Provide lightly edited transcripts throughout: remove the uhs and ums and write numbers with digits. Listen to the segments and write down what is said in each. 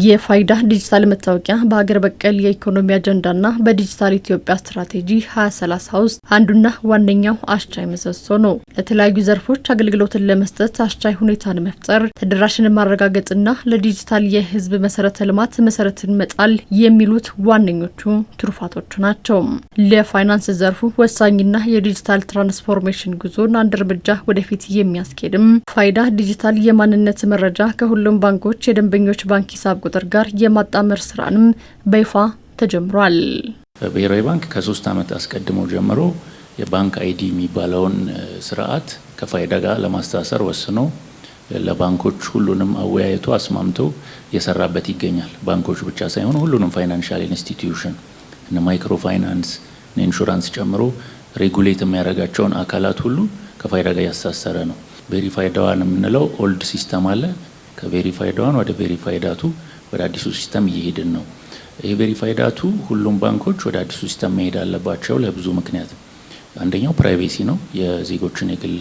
የፋይዳ ዲጂታል መታወቂያ በሀገር በቀል የኢኮኖሚ አጀንዳና በዲጂታል ኢትዮጵያ ስትራቴጂ 2030 ውስጥ አንዱና ዋነኛው አስቻይ ምሰሶ ነው። ለተለያዩ ዘርፎች አገልግሎትን ለመስጠት አስቻይ ሁኔታን መፍጠር፣ ተደራሽን ማረጋገጥና ለዲጂታል የህዝብ መሰረተ ልማት መሰረትን መጣል የሚሉት ዋነኞቹ ትሩፋቶች ናቸው። ለፋይናንስ ዘርፉ ወሳኝና የዲጂታል ትራንስፎርሜሽን ጉዞን አንድ እርምጃ ወደፊት የሚያስኬድም ፋይዳ ዲጂታል የማንነት መረጃ ከሁሉም ባንኮች የደንበኞች ባንክ ሂሳብ ቁጥር ጋር የማጣመር ስራንም በይፋ ተጀምሯል። ብሔራዊ ባንክ ከ3 ዓመት አስቀድሞ ጀምሮ የባንክ አይዲ የሚባለውን ስርዓት ከፋይዳ ጋር ለማስተሳሰር ወስኖ ለባንኮች ሁሉንም አወያይቶ አስማምቶ የሰራበት ይገኛል። ባንኮች ብቻ ሳይሆን ሁሉንም ፋይናንሻል ኢንስቲትዩሽን እና ማይክሮ ፋይናንስ፣ ኢንሹራንስ ጨምሮ ሬጉሌት የሚያደርጋቸውን አካላት ሁሉ ከፋይዳ ጋር ያሳሰረ ነው። ቬሪፋይድ ዋን የምንለው ኦልድ ሲስተም አለ። ከቬሪፋይድ ዋን ወደ ቬሪፋይዳቱ ወደ አዲሱ ሲስተም እየሄድን ነው። ይሄ ቬሪፋይዳቱ ሁሉም ባንኮች ወደ አዲሱ ሲስተም መሄድ አለባቸው ለብዙ ምክንያት። አንደኛው ፕራይቬሲ ነው። የዜጎችን የግል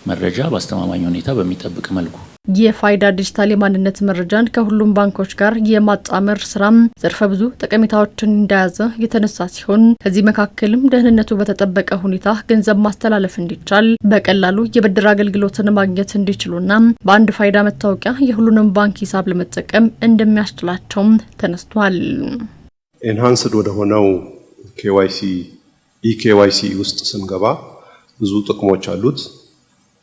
መረጃ በአስተማማኝ ሁኔታ በሚጠብቅ መልኩ የፋይዳ ዲጂታል የማንነት መረጃን ከሁሉም ባንኮች ጋር የማጣመር ስራም ዘርፈ ብዙ ጠቀሜታዎችን እንደያዘ የተነሳ ሲሆን ከዚህ መካከልም ደህንነቱ በተጠበቀ ሁኔታ ገንዘብ ማስተላለፍ እንዲቻል፣ በቀላሉ የብድር አገልግሎትን ማግኘት እንዲችሉና በአንድ ፋይዳ መታወቂያ የሁሉንም ባንክ ሂሳብ ለመጠቀም እንደሚያስችላቸውም ተነስቷል። ኤንሃንስድ ወደ ሆነው ኢኬዋይሲ ውስጥ ስንገባ ብዙ ጥቅሞች አሉት።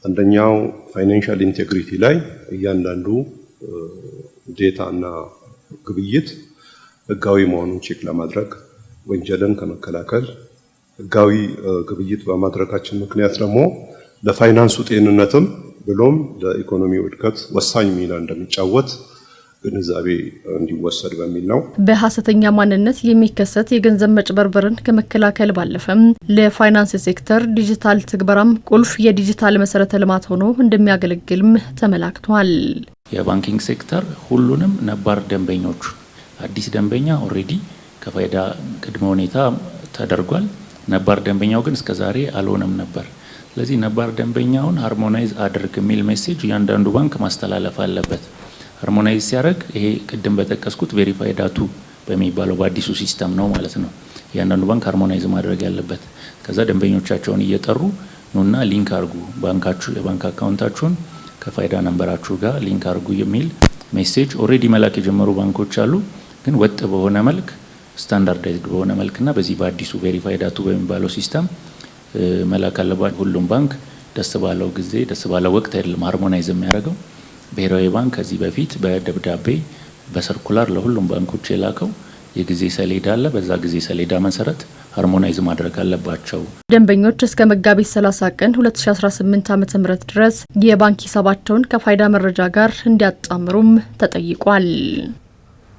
አንደኛው ፋይናንሻል ኢንቴግሪቲ ላይ እያንዳንዱ ዴታ እና ግብይት ህጋዊ መሆኑን ቼክ ለማድረግ ወንጀልን ከመከላከል ህጋዊ ግብይት በማድረጋችን ምክንያት ደግሞ ለፋይናንሱ ጤንነትም ብሎም ለኢኮኖሚው እድገት ወሳኝ ሚና እንደሚጫወት ግንዛቤ እንዲወሰድ በሚል ነው። በሐሰተኛ ማንነት የሚከሰት የገንዘብ መጭበርበርን ከመከላከል ባለፈም ለፋይናንስ ሴክተር ዲጂታል ትግበራም ቁልፍ የዲጂታል መሰረተ ልማት ሆኖ እንደሚያገለግልም ተመላክቷል። የባንኪንግ ሴክተር ሁሉንም ነባር ደንበኞች አዲስ ደንበኛ ኦሬዲ ከፋይዳ ቅድመ ሁኔታ ተደርጓል። ነባር ደንበኛው ግን እስከዛሬ አልሆነም ነበር። ስለዚህ ነባር ደንበኛውን ሃርሞናይዝ አድርግ የሚል ሜሴጅ እያንዳንዱ ባንክ ማስተላለፍ አለበት። ሃርሞናይዝ ሲያደርግ ይሄ ቅድም በጠቀስኩት ቬሪፋይዳቱ በሚባለው በአዲሱ ሲስተም ነው ማለት ነው። እያንዳንዱ ባንክ ሃርሞናይዝ ማድረግ ያለበት። ከዛ ደንበኞቻቸውን እየጠሩ ኑና ሊንክ አርጉ ባንካችሁ የባንክ አካውንታችሁን ከፋይዳ ነምበራችሁ ጋር ሊንክ አርጉ የሚል ሜሴጅ ኦሬዲ መላክ የጀመሩ ባንኮች አሉ። ግን ወጥ በሆነ መልክ ስታንዳርዳይዝድ በሆነ መልክና በዚህ በአዲሱ ቬሪፋይዳቱ በሚባለው ሲስተም መላክ አለባቸው። ሁሉም ባንክ ደስ ባለው ጊዜ ደስ ባለው ወቅት አይደለም ሃርሞናይዝ የሚያደርገው። ብሔራዊ ባንክ ከዚህ በፊት በደብዳቤ በሰርኩላር ለሁሉም ባንኮች የላከው የጊዜ ሰሌዳ አለ። በዛ ጊዜ ሰሌዳ መሰረት ሃርሞናይዝ ማድረግ አለባቸው። ደንበኞች እስከ መጋቢት 30 ቀን 2018 ዓ.ም ድረስ የባንክ ሂሳባቸውን ከፋይዳ መረጃ ጋር እንዲያጣምሩም ተጠይቋል።